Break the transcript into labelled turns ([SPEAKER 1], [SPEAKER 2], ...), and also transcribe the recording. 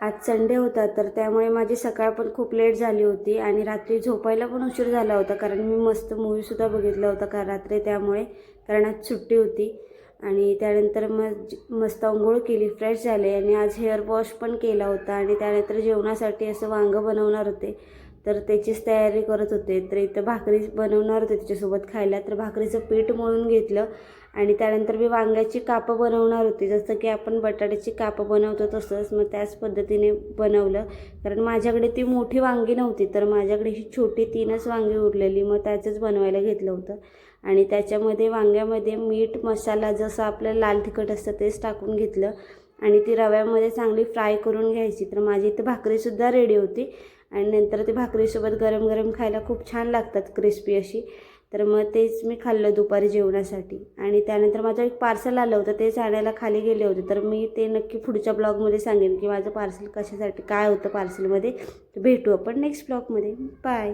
[SPEAKER 1] आज संडे होता, तर त्यामुळे माझी सकाळ पण खूप लेट झाली होती आणि रात्री झोपायला पण उशीर झाला होता, कारण मी मस्त मूवीसुद्धा बघितला होता का रात्री, त्यामुळे कारण आज सुट्टी होती. आणि त्यानंतर मस्त अंघोळ केली, फ्रेश झाले आणि आज हेअर वॉश पण केला होता. आणि त्यानंतर जेवणासाठी असं वांगं बनवणार होते, तर त्याचीच तयारी करत होते. तर इथं भाकरी बनवणार होते त्याच्यासोबत खायला, तर भाकरीचं पीठ मळून घेतलं आणि त्यानंतर मी वांग्याची कापं बनवणार होते, जसं की आपण बटाट्याची कापं बनवतो तसंच. मग त्याच पद्धतीने बनवलं, कारण माझ्याकडे ती मोठी वांगी नव्हती, तर माझ्याकडे ही छोटी 3च वांगी उरलेली, मग त्याचंच बनवायला घेतलं होतं. आणि त्याच्यामध्ये वांग्यामध्ये मीठ मसाला जसं आपलं लाल तिखट असतं तेच टाकून घेतलं आणि ती रव्यामध्ये चांगली फ्राय करून घ्यायची. तर माझी इथं भाकरीसुद्धा रेडी होती आणि नंतर ती भाकरीसोबत गरम गरम खायला खूप छान लागतात, क्रिस्पी अशी. तर मग तेच मी खाल्लं दुपारी जेवणासाठी. आणि त्यानंतर माझं एक पार्सल आलं होतं, तेच आणायला खाली गेले होते, तर मी ते नक्की पुढच्या ब्लॉगमध्ये सांगेन की माझं पार्सल कशासाठी काय होतं पार्सलमध्ये. भेटू आपण नेक्स्ट ब्लॉगमध्ये. बाय.